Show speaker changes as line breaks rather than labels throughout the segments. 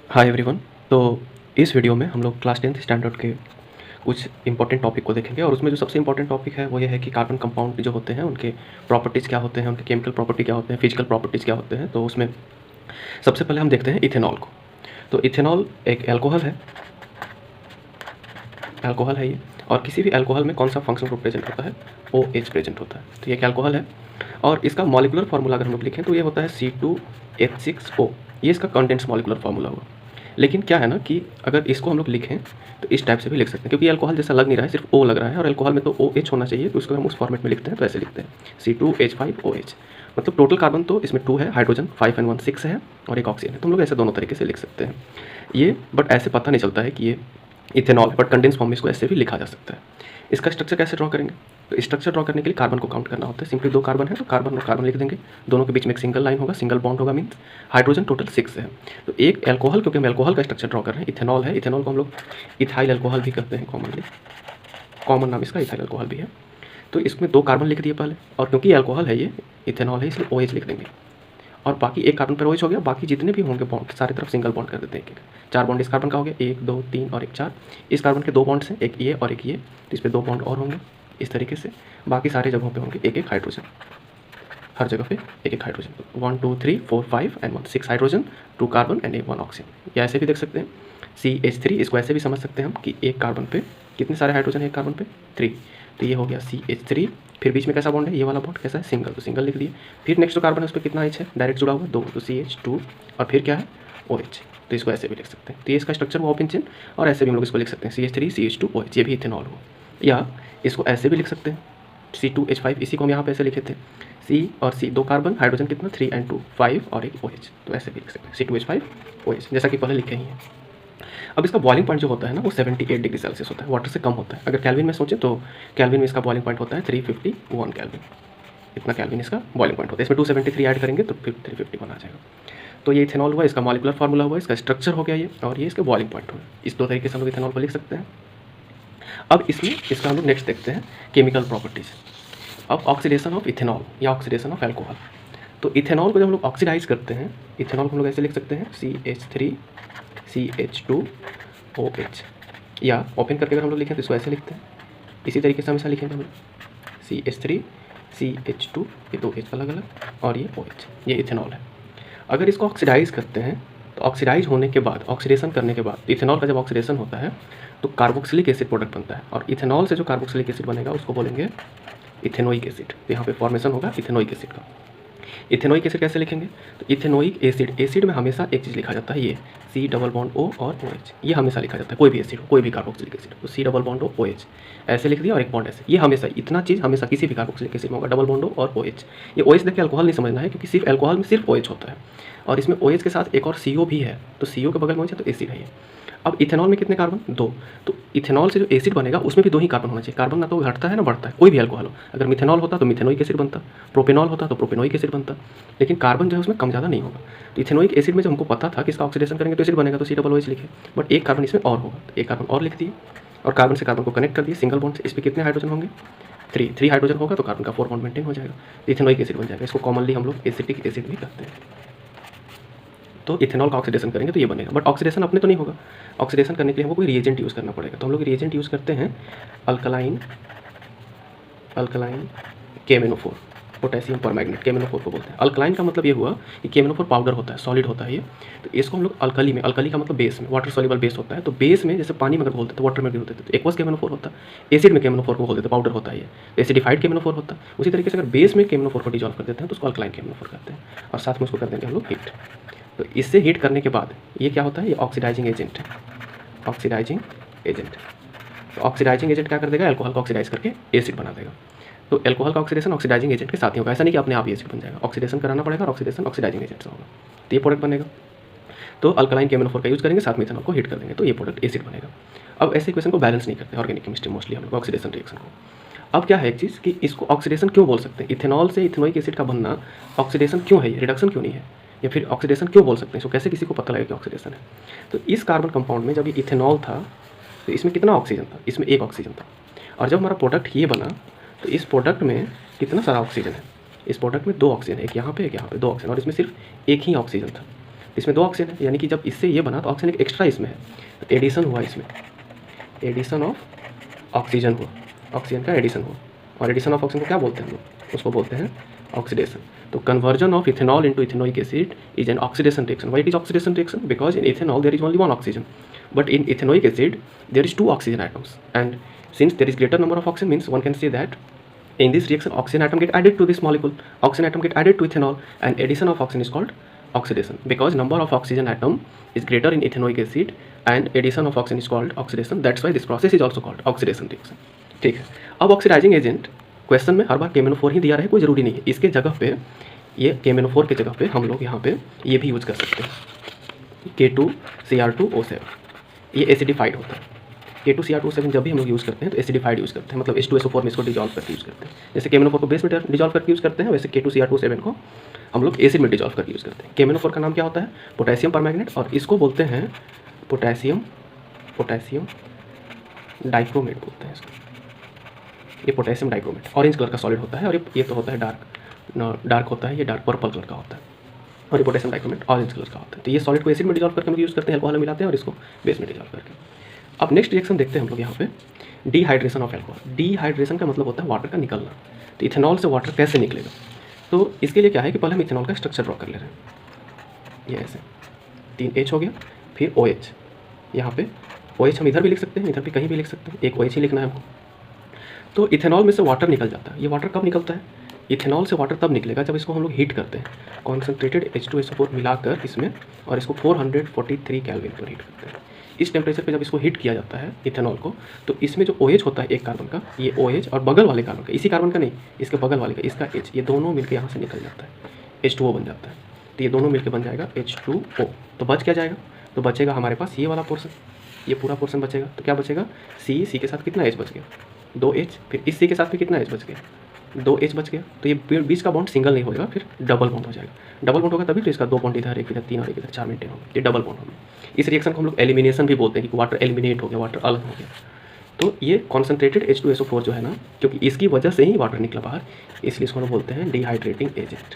Hi everyone. तो इस video में हम लोग क्लास 10th स्टैंडर्ड के कुछ इंपॉर्टेंट टॉपिक को देखेंगे और उसमें जो सबसे इंपॉर्टेंट टॉपिक है वो ये है कि कार्बन कंपाउंड जो होते हैं उनके प्रॉपर्टीज़ क्या होते हैं, उनके केमिकल प्रॉपर्टी क्या होते हैं, फिजिकल प्रॉपर्टीज़ क्या होते हैं। तो उसमें सबसे पहले हम देखते हैं इथेनॉल को। तो इथेनॉल एक एल्कोहल है ये। और किसी भी एल्कोहल में कौन सा फंक्शन ग्रुप प्रेजेंट होता है? OH प्रेजेंट होता है। तो ये एक एल्कोहल है और इसका मॉलिकुलर फार्मूला अगर हम लोग लिखें तो ये होता है C2H6O। ये इसका कंडेंस मॉलिकुलर फार्मूला हुआ। लेकिन क्या है ना कि अगर इसको हम लोग लिखें तो इस टाइप से भी लिख सकते हैं, क्योंकि अल्कोहल जैसा लग नहीं रहा है, सिर्फ O लग रहा है और अल्कोहल में तो OH होना चाहिए, तो इसको हम उस फॉर्मेट में लिखते हैं। तो ऐसे लिखते हैं C2H5OH। मतलब टोटल कार्बन तो इसमें 2 है, हाइड्रोजन 5 and 1 6 है और एक ऑक्सीजन है। तो हम लोग ऐसे दोनों तरीके से लिख सकते हैं ये। बट ऐसे पता नहीं चलता है कि ये इथेनॉल है, बट कंडेंस फॉर्म में इसको ऐसे भी लिखा जा सकता है। इसका स्ट्रक्चर कैसे ड्रॉ करेंगे? तो स्ट्रक्चर ड्रॉ करने के लिए कार्बन को काउंट करना होता है। सिंपली 2 कार्बन है तो कार्बन और कार्बन लिख देंगे, दोनों के बीच में एक सिंगल लाइन होगा, सिंगल बॉन्ड होगा, मीन्स हाइड्रोजन टोटल 6 है। तो एक एल्कोहल, क्योंकि हम एल्कोहल का स्ट्रक्चर ड्रॉ कर रहे हैं, इथेनॉल है। इथेनॉल को हम लोग इथाइल एल्कोहल भी करते हैं कॉमनली, कॉमन नाम इसका इथाइल एल्कोहल भी है। तो इसमें 2 कार्बन लिख दिए पहले, और क्योंकि एल्कोहल है ये, इथेनॉल है, इसलिए OH लिख देंगे। और बाकी एक कार्बन पर OH हो गया, बाकी जितने भी होंगे बॉन्ड सारी तरफ सिंगल बॉन्ड कर देते हैं। एक 4 बॉन्ड इस कार्बन का हो गया, 1 2 3 और 1 4। इस कार्बन के 2 बॉन्ड्स हैं, एक ये और एक ये, तो इस पर 2 बॉन्ड और होंगे इस तरीके से। बाकी सारी जगहों पे होंगे एक एक हाइड्रोजन, हर जगह पे एक एक hydrogen. 1 2 3 4 5 and 1 6 hydrogen, 2 carbon and 1 oxygen. या ऐसे भी देख सकते हैं CH3, इसको ऐसे भी समझ सकते हैं हम कि एक कार्बन पे कितने सारे हाइड्रोजन है, एक कार्बन पे 3। तो ये हो गया CH3। फिर बीच में कैसा बॉन्ड है? ये वाला बॉन्ड कैसा है? सिंगल, तो सिंगल लिख दिए। फिर नेक्स्ट जो कार्बन है उस पर कितना H है? डायरेक्ट जुड़ा हुआ 2, तो CH2। और फिर क्या है? OH। तो इसको ऐसे भी लिख सकते हैं। तो ये इसका स्ट्रक्चर हुआ ओपन चेन। और ऐसे भी हम लोग इसको लिख सकते हैं CH3 CH2 OH, ये भी इथेनॉल हुआ। या इसको ऐसे भी लिख सकते हैं C2H5, इसी को हम यहाँ पे ऐसे लिखे थे, C और C 2 कार्बन, हाइड्रोजन कितना 3 and 2 5 और एक OH। तो ऐसे भी लिख सकते हैं C2H5OH, जैसा कि पहले लिखे ही है। अब इसका बॉइलिंग पॉइंट जो होता है ना वो 78 डिग्री सेल्सियस होता है, वाटर से कम होता है। अगर कैल्विन में सोचें तो कैल्विन में इसका बॉइलिंग पॉइंट होता है 351 कैल्विन। इतना कैल्विन इसका बॉइलिंग पॉइंट होता है। इसमें 273 ऐड करेंगे तो फिर 351 आ जाएगा। तो ये इथेनॉल हुआ, इसका मॉलिकुलर फार्मूला हुआ, इसका स्ट्रक्चर हो गया ये, और ये इसके बॉइलिंग पॉइंट हुआ। इस 2 तरीके से हम लोग इथेनॉल को लिख सकते हैं। अब इसमें इसका हम लोग नेक्स्ट देखते हैं केमिकल प्रॉपर्टीज़। अब ऑक्सीडेशन ऑफ इथेनॉल या ऑक्सीडेशन ऑफ एल्कोहल। तो इथेनॉल को जब हम लोग ऑक्सीडाइज करते हैं, इथेनॉल को हम लोग ऐसे लिख सकते हैं CH3 CH2OH। या ओपन करके अगर हम लोग लिखें तो इसको ऐसे लिखते हैं, इसी तरीके से हमेशा लिखेंगे हम लोग CH3 CH2, ये 2 H अलग अलग, और ये OH, ये इथेनॉल है। अगर इसको ऑक्सीडाइज करते हैं तो ऑक्सीडाइज होने के बाद, ऑक्सीडेशन करने के बाद, इथेनॉल का जब ऑक्सीडेशन होता है तो कार्बोक्सिलिक एसिड प्रोडक्ट बनता है, और इथेनॉल से जो कार्बोक्सिलिक एसिड बनेगा उसको बोलेंगे इथेनोइक एसिड। तो यहाँ पे फॉर्मेशन होगा इथेनोइक एसिड का। इथेनोइक एसिड कैसे लिखेंगे? तो इथेनोइक एसिड, एसिड में हमेशा एक चीज़ लिखा जाता है, ये C डबल बॉन्ड O और OH, ये हमेशा लिखा जाता है। कोई भी एसिड हो, कोई भी कार्बोक्सिलिक एसिड, तो C double bond O OH ऐसे लिख दिया, और एक बॉन्ड ऐसे। ये हमेशा, इतना चीज़ हमेशा किसी भी कार्बोक्सिलिक एसिड में होगा, डबल बॉन्ड O और OH। ये OH देख के अल्कोहल नहीं समझना है, क्योंकि सिर्फ अल्कोहल में सिर्फ OH होता है, और इसमें OH के साथ एक और CO भी है, तो CO के बगल में OH है तो एसिड है ये। अब इथेनॉल में कितने कार्बन? 2। तो इथेनॉल से जो एसिड बनेगा उसमें भी 2 ही कार्बन होना चाहिए। कार्बन ना तो घटता है ना बढ़ता है, कोई भी अल्कोहल हो। अगर मिथेनॉल होता तो मिथेनोइक एसिड बनता, प्रोपेनॉल होता तो प्रोपेनोइक एसिड बनता, लेकिन कार्बन जो है उसमें कम ज़्यादा नहीं होगा। तो इथेनोइक एसिड में जब हमको पता था कि इसका ऑक्सीडेशन करेंगे तो एसिड बनेगा, तो C OH लिखे, बट एक कार्बन इसमें और होगा, तो एक कार्बन और लिख दिए, और कार्बन से कार्बन को कनेक्ट कर दिए सिंगल बॉन्ड से। इस पर कितने हाइड्रोजन होंगे? 3 हाइड्रोजन होगा, तो कार्बन का 4 बॉन्ड मेंटेन हो जाएगा, तो इथेनोइक एसिड बन जाएगा। इसको कॉमनली हम लोग एसिटिक एसिड भी कहते हैं। तो इथेनॉल का ऑक्सीडेशन करेंगे तो ये बनेगा, बट ऑक्सीडेशन अपने तो नहीं होगा। ऑक्सीडेशन करने के लिए हमको कोई रिएजेंट यूज़ करना पड़ेगा, तो हम लोग रिएजेंट यूज़ करते हैं alkaline KMnO4, potassium permanganate, KMnO4 को बोलते हैं। अल्कलाइन का मतलब ये हुआ कि KMnO4 पाउडर होता है, सॉलिड होता है ये। तो इसको हम लोग अल्कली में, अल्कली का मतलब बेस में, वाटर सॉल्युबल बेस होता है, तो बेस में जैसे पानी में अगर बोलते तो वाटर में भी होते तो एक्वस KMnO4 होता, एसिड में KMnO4 को बोल देते, पाउडर होता है ये, एसिडिफाइड KMnO4 होता। उसी तरीके से अगर बेस में KMnO4 को डिजॉल्व कर देते हैं तो उसको अल्कलाइन KMnO4 कहते हैं, और साथ में उसको कर देंगे हम लोग हीट। तो इससे हीट करने के बाद ये क्या होता है? ये ऑक्सीडाइजिंग एजेंट है, ऑक्सीडाइजिंग एजेंट। तो ऑक्सीडाइजिंग एजेंट क्या कर देगा? एल्कोहल को ऑक्सीडाइज करके एसिड बना देगा। तो एल्कोहल का ऑक्सीडेशन ऑक्सीडाइजिंग एजेंट के साथ ही होगा, ऐसा नहीं कि अपने आप ही एसिड बन जाएगा, ऑक्सीडेशन कराना पड़ेगा, और ऑक्सीडेशन ऑक्सीडाइजिंग एजेंट से होगा, तो ये प्रोडक्ट बनेगा। तो अल्कलाइन KMnO4 का यूज़ करेंगे, साथ में इथेनॉल को हीट कर देंगे, तो ये प्रोडक्ट एसिड बनेगा। अब ऐसे इक्वेशन को बैलेंस नहीं करते ऑर्गेनिक केमिस्ट्री मोस्टली हम लोग, ऑक्सीडेशन रिएक्शन को। अब क्या है एक चीज़ कि इसको ऑक्सीडेशन क्यों बोल सकते हैं? इथेनॉल से इथेनोइक एसिड का बनना ऑक्सीडेशन क्यों है, ये रिडक्शन क्यों नहीं है, या फिर ऑक्सीडेशन क्यों बोल सकते हैं इसको? कैसे किसी को पता लगेगा कि ऑक्सीडेशन है? तो इस कार्बन कंपाउंड में जब ये इथेनॉल था तो इसमें कितना ऑक्सीजन था? इसमें एक ऑक्सीजन था। और जब हमारा प्रोडक्ट ये बना तो इस प्रोडक्ट में कितना सारा ऑक्सीजन है? इस प्रोडक्ट में 2 ऑक्सीजन है, एक यहाँ पे एक यहाँ पे, 2 ऑक्सीजन, और इसमें सिर्फ एक ही ऑक्सीजन था। इसमें 2 ऑक्सीजन है, यानी कि जब इससे ये बना तो ऑक्सीजन एक एक्स्ट्रा इसमें है, तो एडिशन हुआ इसमें, एडिशन ऑफ ऑक्सीजन हुआ, ऑक्सीजन का एडिशन हुआ। और एडिशन ऑफ ऑक्सीजन को क्या बोलते हैं हम लोग, उसको बोलते हैं ऑक्सीडेशन। तो conversion of ethanol into ethanoic acid is an oxidation reaction. Why it is oxidation reaction? Because in ethanol there is only 1 oxygen, but in ethanoic acid there is 2 oxygen atoms, and since there is greater number of oxygen means one can say that in this reaction oxygen atom get added to this molecule, oxygen atom get added to ethanol, and addition of oxygen is called oxidation, because number of oxygen atom is greater in ethanoic acid and addition of oxygen is called oxidation. That's why this process is also called oxidation reaction. ठीक है, अब oxidising agent question में हर बार KMnO4 ही दिया रहे कोई ज़रूरी नहीं है, इसके जगह पे ये KMnO4 के जगह पे हम लोग यहाँ पे ये भी यूज़ कर सकते हैं, K2Cr2O7, ये एसिडिफाइड होता है। K2Cr2O7 जब भी हम लोग यूज़ करते हैं तो एसिडिफाइड यूज़ करते हैं, मतलब H2SO4 में इसको डिजॉल्व करके यूज़ करते हैं। जैसे KMnO4 को बेस में डिजॉल्व करके यूज़ करते हैं, वैसे K2Cr2O7 को हम लोग एसिड में डिजॉल्व करके यूज़ करते हैं। KMnO4 का नाम क्या होता है? पोटेशियम परमैंगनेट, और इसको बोलते हैं पोटेशियम डाइक्रोमेट बोलते हैं इसको। ये पोटेशियम डाइक्रोमेट ऑरेंज कलर का सॉलिड होता है, और ये तो होता है डार्क होता है, ये डार्क पर्पल कलर का होता है, और ये पोटेशियम डाइक्रोमेट ऑरेंज कलर का होता है। तो ये सॉलिड को एसिड में डिजॉल्व करके हम लोग यूज़ करते हैं, अल्कोहल में मिलाते हैं, और इसको बेस में डिजॉल्व करके। अब नेक्स्ट रिएक्शन देखते हैं हम लोग यहाँ पे, डिहाइड्रेशन ऑफ अल्कोहल। डिहाइड्रेशन का मतलब होता है वाटर का निकलना। तो इथेनॉल से वाटर कैसे निकलेगा? तो इसके लिए क्या है कि पहले हम इथेनॉल का स्ट्रक्चर ड्रॉ कर ले रहे हैं। ये ऐसे 3H हो गया, फिर OH, यहाँ पे OH हम इधर भी लिख सकते हैं, इधर भी कहीं भी लिख सकते हैं, एक OH ही लिखना है हमको। तो इथेनॉल में से वाटर निकल जाता है। ये वाटर कब निकलता है? इथेनॉल से वाटर तब निकलेगा जब इसको हम लोग हीट करते हैं, कॉन्सेंट्रेटेड H2SO4 मिलाकर इसमें, और इसको 443 केल्विन पर हीट करते हैं। इस टेम्परेचर पे जब इसको हीट किया जाता है इथेनॉल को, तो इसमें जो OH होता है एक कार्बन का, ये OH और बगल वाले कार्बन का, इसी कार्बन का नहीं, इसके बगल वाले का, इसका H, ये दोनों मिलकर यहाँ से निकल जाता है, H2O बन जाता है। तो ये दोनों मिलकर बन जाएगा H2O। तो बच क्या जाएगा? तो बचेगा हमारे पास ये वाला पोर्सन, ये पूरा पोर्सन बचेगा। तो क्या बचेगा? C के साथ कितना H बच गया? 2H, फिर इस C के साथ भी कितना H बच गया? 2H बच गया। तो ये बीच का बॉन्ड सिंगल नहीं होगा, फिर डबल बॉन्ड हो जाएगा। डबल बॉन्ड होगा तभी तो इसका 2 बॉन्ड इधर, एक इधर, 3 और एक इधर, 4 मेंटेन होगा। ये डबल बॉन्ड होगा। इस रिएक्शन को हम लोग एलिमिनेशन भी बोलते हैं कि वाटर एलिमिनेट हो गया, वाटर अलग हो गया। तो ये कॉन्सेंट्रेटेड H2SO4 जो है ना, क्योंकि इसकी वजह से ही वाटर निकला बाहर, इसलिए इसको हम बोलते हैं dehydrating agent.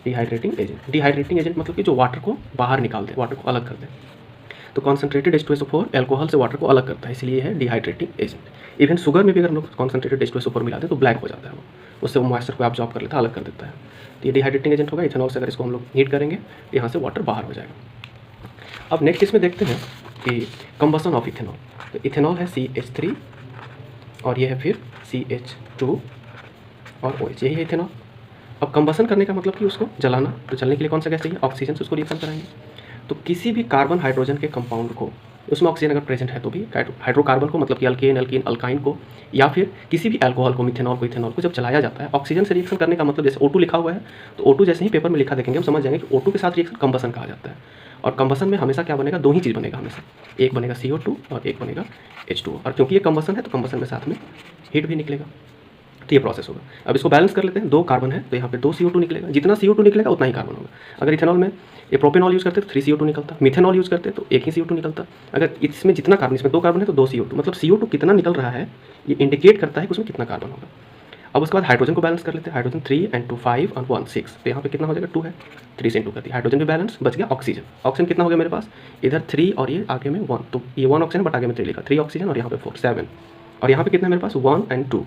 Dehydrating agent, dehydrating agent मतलब कि जो वाटर को बाहर निकाल दे, वाटर को अलग कर दे। तो कॉन्सेंट्रेटेड H2SO4 अल्कोहल से वाटर को अलग करता है, इसलिए है डिहाइड्रेटिंग एजेंट। इवन शुगर में भी अगर हम लोग कॉन्सेंट्रेटेड H2SO4 मिलाते हैं तो ब्लैक हो जाता है, वो उससे वो मॉइस्चर को एब्जॉर्ब कर लेता है, अलग कर देता है। तो ये डिहाइड्रेटिंग एजेंट होगा। इथेनॉल से अगर इसको हम लोग हीट करेंगे, यहाँ से वाटर बाहर हो जाएगा। अब नेक्स्ट इसमें देखते हैं कि कंबसन ऑफ इथेनॉल। तो इथेनॉल है CH3, और ये है फिर CH2 और OH, यही है इथेनॉल। अब कंबसन करने का मतलब कि उसको जलाना, तो जलने के लिए कौन सा गैस चाहिए? ऑक्सीजन से उसको रिएक्शन कराएंगे। तो किसी भी कार्बन हाइड्रोजन के कंपाउंड को, उसमें ऑक्सीजन अगर प्रेजेंट है तो भी हाइड्रोकार्बन को, मतलब कि अल्केन, एल्कीन, अल्काइन को, या फिर किसी भी अल्कोहल को, मिथेनॉल को, इथेनॉल को जब जलाया जाता है, ऑक्सीजन से रिएक्शन करने का मतलब, जैसे O2 लिखा हुआ है, तो O2 जैसे ही पेपर में लिखा देखेंगे हम समझ जाएंगे कि O2 के साथ रिएक्शन कंबसन कहा जाता है। और कंबसन में हमेशा क्या बनेगा? 2 ही चीज़ बनेगा हमेशा, एक बनेगा CO2 और एक बनेगा H2O। और क्योंकि ये कंबसन है तो कंबसन में साथ में हीट भी निकलेगा। तो ये प्रोसेस होगा। अब इसको बैलेंस कर लेते हैं। 2 कार्बन है तो यहाँ पे 2 CO2 निकलेगा, जितना CO2 निकलेगा उतना ही कार्बन होगा। अगर इथेनॉल में ये प्रोपेनॉल यूज़ करते तो 3 CO2 निकलता, मिथेनॉल यूज़ करते तो 1 ही CO2 निकलता। अगर इसमें जितना कार्बन, इसमें 2 कार्बन है तो 2 CO2, मतलब CO2 कितना निकल रहा है ये इंडिकेट करता है कि उसमें कितना कार्बन होगा। अब उसके बाद हाइड्रोजन को बैलेंस कर लेते हैं। हाइड्रोजन 3 and 2 5 और 1 6, तो यहाँ पे कितना हो जाएगा? 2 है, 3 से 2 करती है। हाइड्रोजन भी बैलेंस, बच गया ऑक्सीजन। ऑक्सीजन कितना हो गया मेरे पास? इधर 3 और ये आगे में 1, तो ये 1 ऑक्सीजन बट आगे में 3 लिखा, 3 ऑक्सीजन, और यहाँ पे 4 7, और यहाँ पे कितना है मेरे पास? 1 and 2,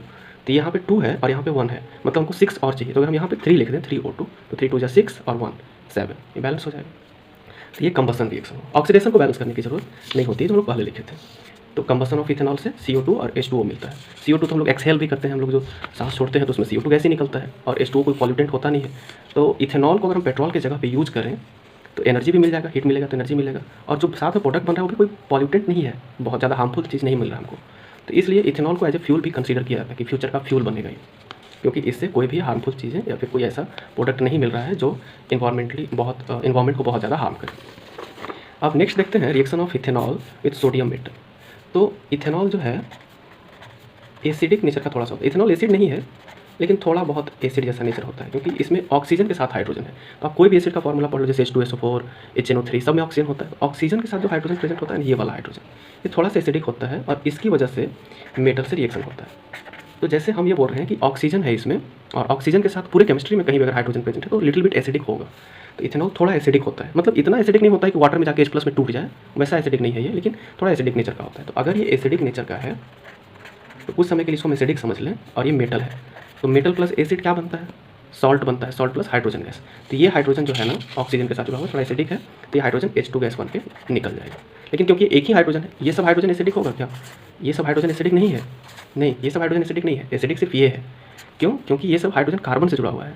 तो यहाँ पे 2 है और यहाँ पे 1 है, मतलब हमको 6 और चाहिए। तो अगर हम यहाँ पे 3 लिख दें, 3O2, तो 3 2 जा 6 और 1 7, ये बैलेंस हो जाएगा। तो ये कंबसन रिएक्शन हो। ऑक्सीडेशन को बैलेंस करने की जरूरत नहीं होती है, तो हम लोग पहले लिखे थे। तो कंबसन ऑफ इथेनॉल से CO2 और H2O मिलता है। CO2 तो हम लोग एक्सहेल भी करते हैं, हम लोग जो सांस छोड़ते हैं तो उसमें CO2 गैस ही निकलता है, और H2O कोई पॉल्यूटेंट होता नहीं है। तो इथेनॉल को अगर हम पेट्रोल की जगह पे यूज़ करें तो एनर्जी भी मिल जाएगा, हीट मिलेगा तो एनर्जी मिलेगा, और जो साथ में प्रोडक्ट बन रहा है वो भी कोई पॉल्यूटेंट नहीं है, बहुत ज़्यादा हार्मफुल चीज़ नहीं मिल रहा है हमको। तो इसलिए इथेनॉल को एज ए फ्यूल भी कंसीडर किया जाता है कि फ्यूचर का फ्यूल बनेगा ये, क्योंकि इससे कोई भी हार्मफुल चीज़ें या फिर कोई ऐसा प्रोडक्ट नहीं मिल रहा है जो इन्वायरमेंट को बहुत ज़्यादा हार्म करे। अब नेक्स्ट देखते हैं reaction of ethanol with sodium metal. तो इथेनॉल जो है एसिडिक नेचर का थोड़ा सा होता है। इथेनॉल एसिड नहीं है, लेकिन थोड़ा बहुत एसिड जैसा नेचर होता है, क्योंकि इसमें ऑक्सीजन के साथ हाइड्रोजन है। तो आप कोई भी एसिड का फॉर्मूला पढ़ लो, जैसे H2SO4, HNO3, सब में ऑक्सीजन होता है। ऑक्सीजन के साथ जो हाइड्रोजन प्रेजेंट होता है, ये वाला हाइड्रोजन, ये थोड़ा सा एसिडिक होता है, और इसकी वजह से मेटल से रिएक्शन होता है। तो जैसे हम ये बोल रहे हैं कि ऑक्सीजन है इसमें, और ऑक्सीजन के साथ पूरे केमिस्ट्री में कहीं भी अगर हाइड्रोजन प्रेजेंट है तो लिटिल बिट एसिडिक होगा। तो इथेनॉल थोड़ा एसिडिक होता है, मतलब इतना एसिडिक नहीं होता है कि वाटर में जाके H+ में टूट जाए, वैसा एसिडिक नहीं है ये, लेकिन थोड़ा एसिडिक नेचर का होता है। तो अगर ये एसिडिक नेचर का है तो कुछ समय के लिए इसको हम एसिडिक समझ लें, और ये मेटल है, तो मेटल प्लस एसिड क्या बनता है? सॉल्ट बनता है, सॉल्ट प्लस हाइड्रोजन गैस। तो ये हाइड्रोजन जो है ना ऑक्सीजन के साथ जुड़ा हुआ थोड़ा एसिडिक है, तो ये हाइड्रोजन H2 गैस बन के निकल जाएगा। लेकिन क्योंकि एक ही हाइड्रोजन है, ये सब हाइड्रोजन एसिडिक होगा क्या? ये सब हाइड्रोजन एसिडिक नहीं है, नहीं ये सब हाइड्रोजन एसिडिक नहीं है, एसिडिक सिर्फ ये है। क्यों? क्योंकि ये सब हाइड्रोजन कार्बन से जुड़ा हुआ है,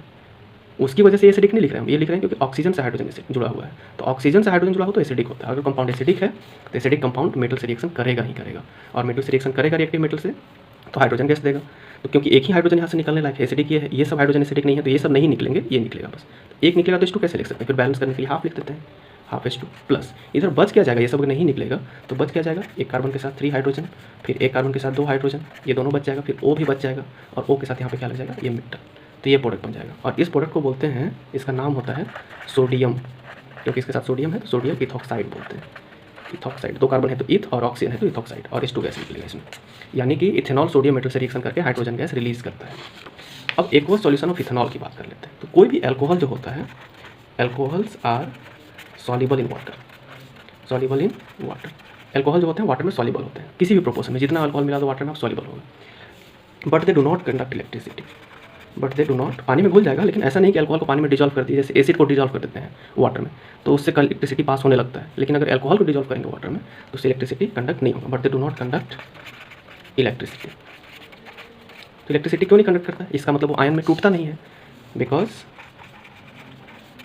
उसकी वजह से ये एसिडिक नहीं लिख रहे हैं हम, ये लिख रहे हैं क्योंकि ऑक्सीजन से हाइड्रोजन जुड़ा हुआ है। तो ऑक्सीजन से हाइड्रोजन जुड़ा हो तो एसिडिक होता है। अगर कंपाउंड एसिडिक है तो एसिडिक कंपाउंड मेटल से रिएक्शन करेगा ही करेगा, और मेटल से रिएक्शन करेगा रिएक्टिव मेटल से तो हाइड्रोजन गैस देगा। तो क्योंकि एक ही हाइड्रोजन यहाँ से निकलने लायक है, एसिडिक ये है, ये सब हाइड्रोजन एसिडिक नहीं है, तो ये सब नहीं निकलेंगे, ये निकलेगा बस। एक निकलेगा तो H2 कैसे लिख सकते हैं? फिर बैलेंस करने के लिए हाफ लिख देते हैं, हाफ H2 प्लस इधर बच क्या जाएगा? ये सब नहीं निकलेगा तो बच क्या जाएगा? एक कार्बन के साथ 3 हाइड्रोजन, फिर एक कार्बन के साथ 2 हाइड्रोजन, ये दोनों बच जाएगा, फिर O भी बच जाएगा, और O के साथ यहाँ पे क्या लग जाएगा? ये मेटल। तो ये प्रोडक्ट बन जाएगा, और इस प्रोडक्ट को बोलते हैं, इसका नाम होता है सोडियम, क्योंकि इसके साथ सोडियम है तो सोडियम इथॉक्साइड बोलते हैं। इथॉक्साइड, 2 कार्बन है तो इथ, और ऑक्सीजन है तो इथॉक्साइड, और H2 गैस निकलेगा इसमें। यानी कि इथेनॉल सोडियम मेटल से रिएक्शन करके हाइड्रोजन गैस रिलीज करता है। अब एक और सॉल्यूशन ऑफ इथेनॉल की बात कर लेते हैं। तो कोई भी एल्कोहल जो होता है, alcohols are soluble in water, soluble in water. Alcohol जो होते हैं वाटर में सॉल्युबल होते हैं, किसी भी प्रोपोर्शन में जितना अल्कोहल मिला दो वाटर में आप सॉल्युबल होगा। But they do not conduct electricity, but they do not, पानी में घुल जाएगा, लेकिन ऐसा नहीं कि अल्कोहल को पानी में डिजॉल्व कर दिए, जैसे एसिड को डिजॉल्व कर देते हैं वाटर में तो उससे इलेक्ट्रिसिटी पास होने लगता है। लेकिन अगर एल्कोहल को डिजॉल्व करेंगे वाटर में तो उससे इलेक्ट्रिसिटी कंडक्ट नहीं होगा। But they do not conduct electricity. तो इलेक्ट्रिसिटी क्यों नहीं कंडक्ट करता है? इसका मतलब वो आयन में टूटता नहीं है, because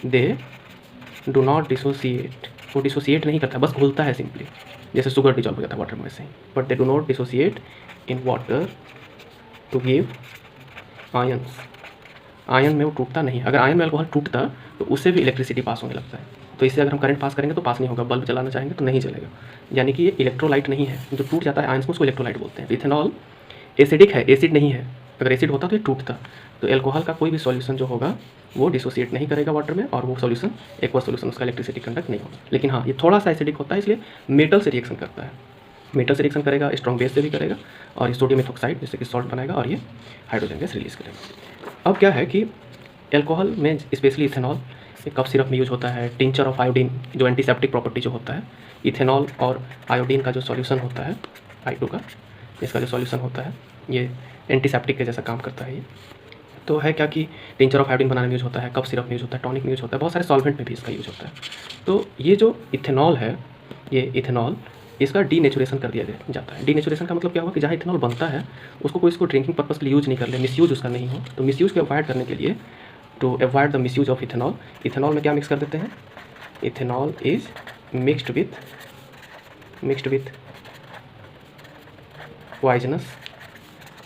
they do not dissociate, वो डिसोसिएट नहीं करता, बस घुलता है सिंपली, जैसे शुगर डिजॉल्व हो जाता है वाटर में वैसे ही। But they do not dissociate in water to give ions, ion में वो टूटता नहीं। अगर आयन में अल्कोहल टूटता तो उससे भी इलेक्ट्रिसिटी पास होने लगता है, तो इससे अगर हम करंट पास करेंगे तो पास नहीं होगा, बल्ब जलाना चाहेंगे तो नहीं जलेगा। यानी कि ये इलेक्ट्रोलाइट नहीं है, जो टूट जाता है आयन्स में उसको इलेक्ट्रोलाइट बोलते हैं। इथेनॉल एसिडिक है, एसिड नहीं है, अगर एसिड होता तो ये टूटता। तो एल्कोहल का कोई भी सॉल्यूशन जो होगा वो डिसोसिएट नहीं करेगा वाटर में, और वो सॉल्यूशन एक्वा सॉल्यूशन उसका इलेक्ट्रिसिटी कंडक्ट नहीं होगा। लेकिन हाँ, ये थोड़ा सा एसिडिक होता है, इसलिए मेटल से रिएक्शन करता है, मेटल से रिएक्शन करेगा, स्ट्रॉन्ग बेस से भी करेगा, और ये सोडियम इथॉक्साइड जैसे कि सॉल्ट बनाएगा, और ये हाइड्रोजन गैस रिलीज करेगा। अब क्या है कि एल्कोहल में स्पेशली इथेनॉल कफ सिरप में यूज होता है, टिंचर ऑफ आयोडीन जो एंटीसेप्टिक प्रॉपर्टी जो होता है, इथेनॉल और आयोडीन का जो सॉल्यूशन होता है I2 का, इसका जो सॉल्यूशन होता है ये एंटीसेप्टिक के जैसा काम करता है। ये तो है क्या कि टिंचर ऑफ आयोडीन बनाने में यूज होता है, कफ सिरप में यूज होता है, टॉनिक में यूज होता है, बहुत सारे सॉल्वेंट में भी इसका यूज होता है। तो ये जो इथेनॉल है, ये इथेनॉल इसका डीनेचुरेशन कर दिया जाता है। डीनेचुरेशन का मतलब क्या हुआ कि जहाँ इथेनॉल बनता है उसको कोई इसको ड्रिंकिंग पर्पस के लिए यूज नहीं कर ले, मिसयूज उसका नहीं हो। तो मिसयूज को अवॉइड करने के लिए, to avoid the misuse of ethanol, ethanol में क्या मिक्स कर देते हैं? Ethanol is mixed with poisonous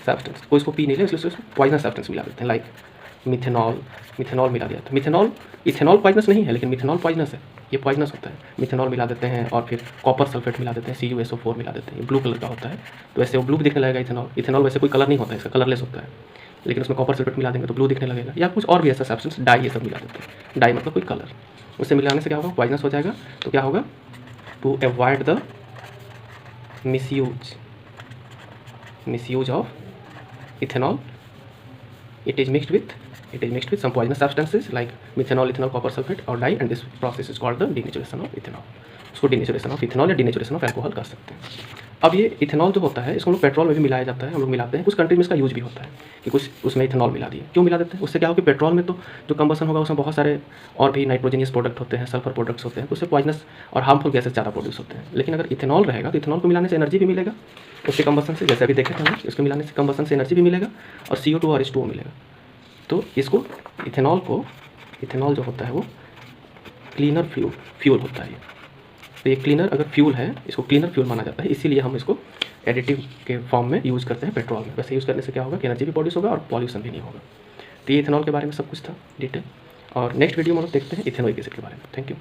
substance. कोई इसको पी नहीं ले, इसलिए उसमें पॉइजनस सब्सटेंस मिला देते हैं, लाइक मिथेनॉल मिला दिया। तो इथेनॉल पॉइजनस नहीं है, लेकिन मिथेनॉल पॉइजनस है, ये पॉइजनस होता है। मिथेनॉल मिला देते हैं, और फिर कॉपर सल्फेट मिला देते हैं, CuSO4 मिला देते हैं, ये ब्लू कलर का होता है, तो वैसे वो ब्लू दिखने लगेगा इथेनॉल। इथेनॉल वैसे कोई कलर नहीं होता है, इसका कलरलेस होता है, लेकिन उसमें कॉपर सल्फेट मिला देंगे तो ब्लू दिखने लगेगा। या कुछ और भी ऐसा सब्सटेंस, डाई ये सब मिला देते हैं, डाई मतलब कोई कलर, उससे मिलाने से क्या होगा? पॉइजनस हो जाएगा। तो क्या होगा? To avoid the misuse of ethanol, it is mixed with some poisonous substances like methanol, ethanol, copper sulfate और dye, and this process is called the denaturation of ethanol। उसको denaturation of ethanol या denaturation of alcohol कर सकते हैं। अब ये ethanol जो होता है इसको हम लोग पेट्रोल में भी मिलाया जाता है, हम लोग मिलाते हैं, कुछ कंट्री में इसका यूज भी होता है कि कुछ उसमें इथेनॉल मिला दिए। क्यों मिला देते हैं? उससे क्या होगा कि पेट्रोल में तो जो कंबसन होगा उसमें बहुत सारे और भी नाइट्रोजनियस प्रोडक्ट होते हैं, सल्फर प्रोडक्ट्स होते हैं, तो उससे पॉइजनस और हार्मफुल गैसेस ज़्यादा प्रोड्यूस होते हैं। लेकिन अगर इथेनॉल रहेगा तो इथेनॉल को मिलाने से एनर्जी भी मिलेगा, उसके कंबसन से, जैसे अभी देखे थे हम, इसको मिलाने से कंबसन से एनर्जी भी मिलेगा, और CO2 और H2O मिलेगा। तो इसको इथेनॉल जो होता है वो क्लीनर फ्यूल होता है। तो ये क्लीनर अगर फ्यूल है, इसको क्लीनर फ्यूल माना जाता है, इसीलिए हम इसको एडिटिव के फॉर्म में यूज़ करते हैं पेट्रोल में। वैसे यूज़ करने से क्या होगा कि एनर्जी भी प्रोड्यूस होगा और पॉल्यूशन भी नहीं होगा। तो ये इथेनॉल के बारे में सब कुछ था डिटेल, और नेक्स्ट वीडियो में हम लोग देखते हैं इथेनॉइक एसिड के बारे में। Thank you.